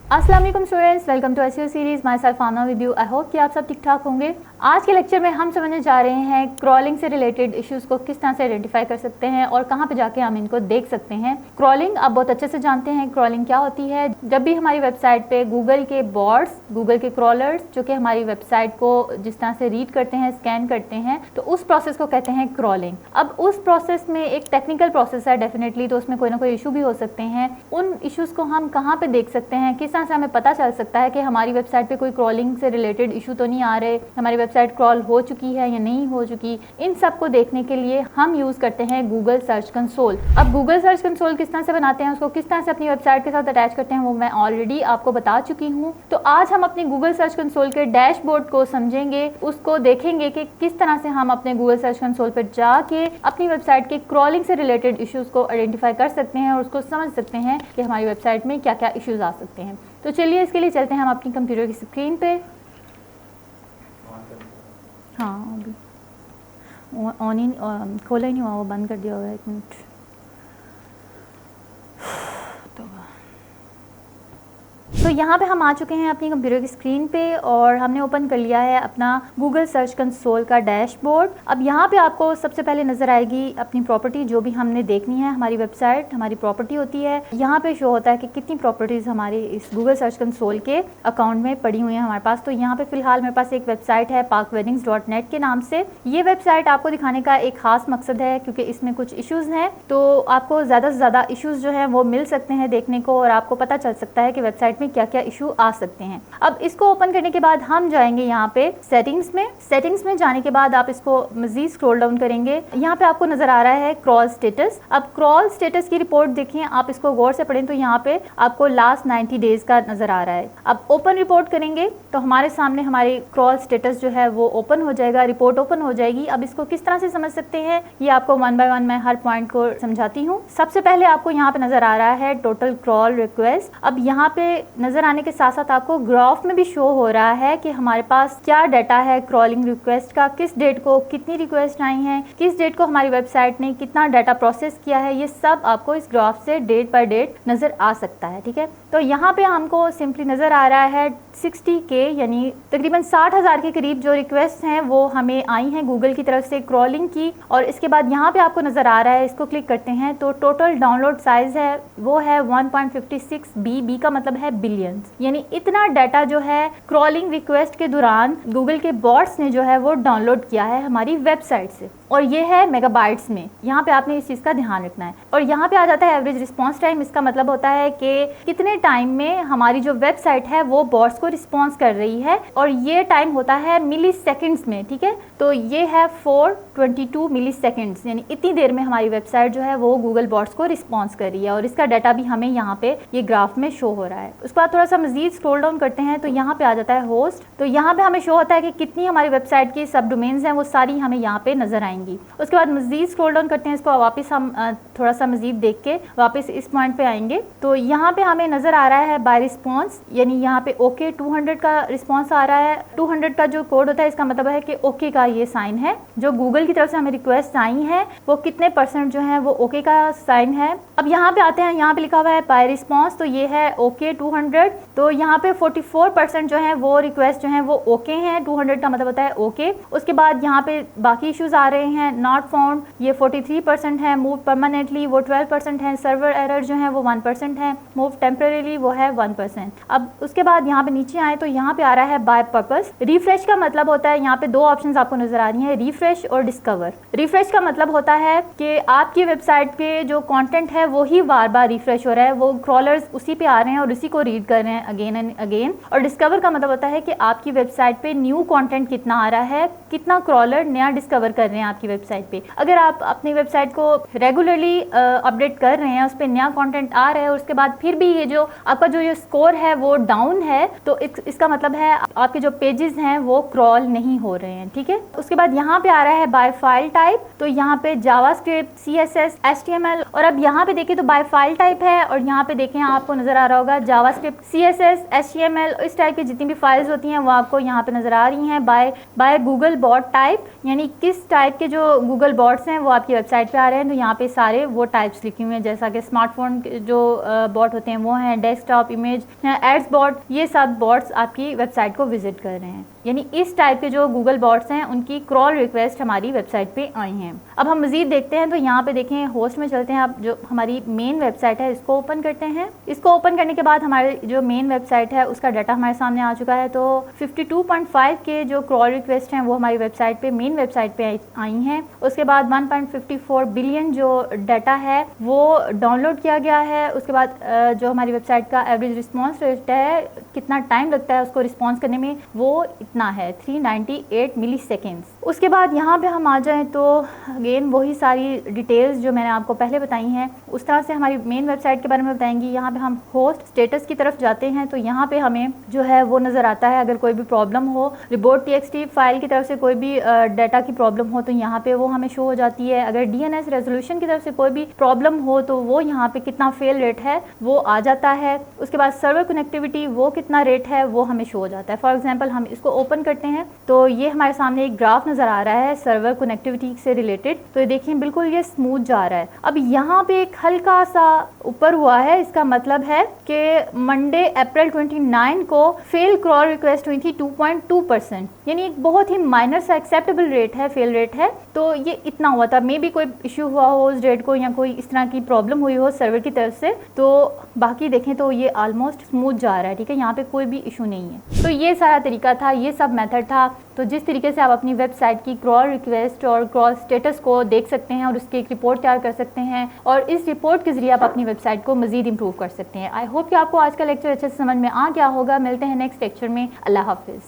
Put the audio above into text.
अस्सलाम वालेकुम students, welcome to SEO series. Myself Amna with you. I hope कि आप सब ठीक ठाक होंगे। आज के लेक्चर में हम समझने जा रहे हैं क्रॉलिंग से रिलेटेड इश्यूज को किस तरह से आइडेंटिफाई कर सकते हैं और कहां पे जाके हम इनको देख सकते हैं। क्रॉलिंग आप बहुत अच्छे से जानते हैं, क्रॉलिंग क्या होती है। जब भी हमारी वेबसाइट पे गूगल के बॉट्स, गूगल के क्रॉलर्स जो कि हमारी वेबसाइट को जिस तरह से रीड करते हैं, स्कैन करते हैं, तो उस प्रोसेस को कहते हैं क्रॉलिंग। अब उस प्रोसेस में एक टेक्निकल प्रोसेस है डेफिनेटली, तो उसमें कोई ना कोई इशू भी हो सकते हैं। उन इशूज को हम कहाँ पे देख सकते हैं, किस तरह से हमें पता चल सकता है कि हमारी वेबसाइट पे कोई क्रॉलिंग से रिलेटेड इशू तो नहीं आ रहे, हमारी वेबसाइट क्रॉल हो चुकी है या नहीं हो चुकी। इन सब को देखने के लिए हम यूज करते हैं गूगल सर्च कंसोल। अब गूगल सर्च कंसोल किस तरह से बनाते हैं, उसको किस तरह से अपनी वेबसाइट के साथ अटैच करते हैं, वो मैं ऑलरेडी आपको बता चुकी हूँ। तो आज हम अपनी गूगल सर्च कंसोल के डैशबोर्ड को समझेंगे, उसको देखेंगे कि किस तरह से हम अपने गूगल सर्च कंसोल पर जाके अपनी वेबसाइट के क्रॉलिंग से रिलेटेड इश्यूज को आइडेंटिफाई कर सकते हैं और उसको समझ सकते हैं कि हमारी वेबसाइट में क्या क्या इश्यूज आ सकते हैं। तो चलिए इसके लिए चलते हैं हम अपनी कंप्यूटर की स्क्रीन पे। हाँ अभी ऑन ही खोला ही नहीं हुआ, वो बंद कर दिया होगा। एक मिनट। तो यहाँ पे हम आ चुके हैं अपनी कंप्यूटर की स्क्रीन पे और हमने ओपन कर लिया है अपना गूगल सर्च कंसोल का डैशबोर्ड। अब यहाँ पे आपको सबसे पहले नजर आएगी अपनी प्रॉपर्टी, जो भी हमने देखनी है। हमारी वेबसाइट हमारी प्रॉपर्टी होती है। यहाँ पे शो होता है कि कितनी प्रॉपर्टीज हमारी इस गूगल सर्च कंसोल के अकाउंट में पड़ी हुई हैं हमारे पास। तो यहाँ पे फिलहाल मेरे पास एक वेबसाइट है pakweddings.net के नाम से। ये वेबसाइट आपको दिखाने का एक खास मकसद है क्योंकि इसमें कुछ इश्यूज हैं, तो आपको ज़्यादा से ज़्यादा इश्यूज जो हैं वो मिल सकते हैं देखने को और आपको पता चल सकता है कि वेबसाइट में क्या क्या इशू आ सकते हैं। अब इसको ओपन करने के बाद हम जाएंगे यहाँ पे सेटिंग्स में जाने के बाद आप इसको मजीद स्क्रॉल डाउन करेंगे। यहाँ पे आपको नजर आ रहा है क्रॉल स्टेटस। अब क्रॉल स्टेटस की रिपोर्ट देखें, आप इसको गौर से पढ़ें तो यहाँ पे आपको लास्ट 90 डेज का नजर आ रहा है। अब ओपन रिपोर्ट करेंगे तो हमारे सामने हमारी क्रॉल स्टेटस जो है वो ओपन हो जाएगा, रिपोर्ट ओपन हो जाएगी। अब इसको किस तरह से समझ सकते हैं ये आपको वन बाय वन मैं हर पॉइंट को समझाती हूँ। सबसे पहले आपको यहाँ पे नजर आ रहा है टोटल क्रॉल रिक्वेस्ट। अब यहाँ पे नजर आने के साथ साथ आपको ग्राफ में भी शो हो रहा है कि हमारे पास क्या डाटा है क्रॉलिंग रिक्वेस्ट का, किस डेट को कितनी रिक्वेस्ट आई हैं, किस डेट को हमारी वेबसाइट ने कितना डाटा प्रोसेस किया है। ये सब आपको इस ग्राफ से डेट बाय डेट नजर आ सकता है। ठीक है, तो यहाँ पे हमको सिंपली नजर आ रहा है 60K यानी तकरीबन 60,000 के करीब जो रिक्वेस्ट हैं वो हमें आई हैं गूगल की तरफ से क्रॉलिंग की। और इसके बाद यहाँ पे आपको नजर आ रहा है, इसको क्लिक करते हैं तो टोटल डाउनलोड साइज है वो है 1.56 बी का मतलब है बिलियंस। यानी इतना डाटा जो है क्रॉलिंग रिक्वेस्ट के दौरान गूगल के बॉट्स ने जो है वो डाउनलोड किया है हमारी वेबसाइट से, और ये है मेगाबाइट्स में। यहाँ पे आपने इस चीज़ का ध्यान रखना है। और यहाँ पे आ जाता है एवरेज रिस्पांस टाइम। इसका मतलब होता है कि कितने टाइम में हमारी जो वेबसाइट है वो बॉट्स को रिस्पांस कर रही है, और ये टाइम होता है मिली सेकेंड्स में। ठीक है, तो ये है 422 मिली सेकेंड्स, यानी इतनी देर में हमारी वेबसाइट जो है वो गूगल बॉट्स को रिस्पॉन्स कर रही है। और इसका डाटा भी हमें यहाँ पे ये ग्राफ में शो हो रहा है। उसके बाद थोड़ा सा मजीद स्क्रॉल डाउन करते हैं तो यहाँ पे आ जाता है होस्ट। तो यहाँ पे हमें शो होता है कि कितनी हमारी वेबसाइट की सब डोमेन्स हैं वो सारी हमें यहाँ पे नजर आएंगी। उसके बाद मजीद स्क्रॉल डाउन करते हैं, इसको वापस हम थोड़ा सा मजीद देख के वापस इस पॉइंट पे आएंगे। तो यहाँ पे हमें नजर आ रहा है बाय रिस्पॉन्स, यानी यहाँ पे ओके 200 का रिस्पॉन्स आ रहा है। 200 का जो कोड होता है इसका मतलब है कि ओके का ये साइन है। जो गूगल की तरफ से हमें रिक्वेस्ट आई है वो कितने % जो है वो ओके का साइन है। अब यहाँ पे आते हैं, यहाँ पे लिखा हुआ है बाय रिस्पॉन्स, तो ये है ओके 200। तो यहाँ पे 44% जो है वो रिक्वेस्ट जो है वो ओके हैं। 200 का मतलब होता है ओके। उसके बाद यहाँ पे बाकी इश्यूज आ रहे हैं। नॉट फाउंड ये 43% है, मूव परमानेंटली वो 12% है, सर्वर एरर जो है वो 1% है, मूव टेम्परेरीली वो है 1%। अब उसके बाद यहाँ पे नीचे आए तो यहाँ पे आ रहा है बाय पर्पस। रिफ्रेश का मतलब होता है, यहाँ पे दो ऑप्शंस आपको नजर आ रही हैं, रिफ्रेश और डिस्कवर। रिफ्रेश का मतलब होता है कि आपकी वेबसाइट पे जो कंटेंट है वो ही बार बार रिफ्रेश हो रहा है, वो क्रॉलर्स उसी पे आ रहे हैं और उसी को रीड कर रहे हैं अगेन एंड अगेन। और डिस्कवर का मतलब होता है कि आपकी वेबसाइट पे न्यू कंटेंट कितना आ रहा है, कितना क्रॉलर नया डिस्कवर कर रहे हैं आपकी वेबसाइट पे। अगर आप अपनी वेबसाइट को रेगुलरली अपडेट कर रहे हैं, उस पर नया कंटेंट आ रहा है और उसके बाद फिर भी ये जो आपका जो ये स्कोर है वो डाउन है, तो इसका मतलब है आपके जो पेजेस हैं वो क्रॉल नहीं हो रहे हैं। ठीक है, उसके बाद यहाँ पे आ रहा है बाय फाइल टाइप। तो यहाँ पे जावास्क्रिप्ट, CSS, HTML, और अब यहाँ पे देखें तो बाय फाइल टाइप है और यहाँ पे देखें आपको नजर आ रहा होगा जावा जावास्क्रिप्ट, CSS, HTML, इस टाइप की जितनी भी फाइल्स होती हैं वो आपको यहाँ पे नज़र आ रही हैं। बाय गूगल बॉट टाइप, यानी किस टाइप के जो गूगल बॉट्स हैं वो आपकी वेबसाइट पे आ रहे हैं। तो यहाँ पे सारे वो टाइप्स लिखे हुए हैं, जैसा कि स्मार्टफोन जो बॉट होते हैं वो हैं, डेस्कटॉप, इमेज, एड्स बॉट, ये सब बॉट्स आपकी वेबसाइट को विजिट कर रहे हैं। यानी इस टाइप के जो गूगल बॉट्स हैं उनकी क्रॉल रिक्वेस्ट हमारी वेबसाइट पे आई हैं। अब हम मज़ीद देखते हैं, तो यहाँ पे देखें होस्ट में चलते हैं। अब जो हमारी मेन वेबसाइट है इसको ओपन करते हैं। इसको ओपन करने के बाद हमारे जो मेन वेबसाइट है उसका डाटा हमारे सामने आ चुका है। तो 52.5 के जो क्रॉल रिक्वेस्ट हैं वो हमारी वेबसाइट पे, मेन वेबसाइट पे आई हैं। उसके बाद 1.54 बिलियन जो डाटा है वो डाउनलोड किया गया है। उसके बाद जो हमारी वेबसाइट का एवरेज रिस्पॉन्स रेट है, कितना टाइम लगता है उसको रिस्पॉन्स करने में, वो इतना है 398 मिली सेकेंड्स। उसके बाद यहाँ पे हम आ जाएं तो अगेन वही सारी डिटेल्स जो मैंने आपको पहले बताई हैं उस तरह से हमारी मेन वेबसाइट के बारे में बताएंगी। यहाँ पे हम होस्ट स्टेटस की तरफ जाते हैं तो यहाँ पे हमें जो है वो नज़र आता है। अगर कोई भी प्रॉब्लम हो, report.txt फाइल की तरफ से कोई भी डाटा की प्रॉब्लम हो तो यहाँ पे वो हमें शो हो जाती है। अगर DNS रेजोल्यूशन की तरफ से कोई भी प्रॉब्लम हो तो वो यहाँ पे कितना फेल रेट है वो आ जाता है। उसके बाद सर्वर कनेक्टिविटी वो कितना रेट है वो हमें शो हो जाता है। फॉर एग्जाम्पल हम इसको ओपन करते हैं तो ये हमारे सामने एक ग्राफ नज़र आ रहा है सर्वर कनेक्टिविटी से रिलेटेड। तो देखिए बिल्कुल ये स्मूथ जा रहा है। अब यहाँ पे एक हल्का सा ऊपर हुआ है, इसका मतलब है कि मंडे अप्रैल 29 को फेल क्रॉल रिक्वेस्ट हुई थी 2.2%, यानी एक बहुत ही माइनर सा एक्सेप्टेबल रेट है, फेल रेट है। तो ये इतना हुआ था, मे बी कोई इश्यू हुआ हो उस डेट को या कोई इस तरह की प्रॉब्लम हुई हो सर्वर की तरफ से। तो बाकी देखें तो ये ऑलमोस्ट स्मूथ जा रहा है, ठीक है, यहाँ पे कोई भी इशू नहीं है। तो ये सारा तरीका था, ये सब मेथड था। तो जिस तरीके से आप अपनी वेबसाइट की क्रॉल रिक्वेस्ट और क्रॉल स्टेटस को देख सकते हैं और उसकी एक रिपोर्ट तैयार कर सकते हैं और इस रिपोर्ट के जरिए आप अपनी वेबसाइट को मजीद इंप्रूव कर सकते हैं। आई होप कि आपको आज का लेक्चर अच्छे से समझ में आ गया होगा। मिलते हैं नेक्स्ट लेक्चर में। अल्लाह हाफिज़।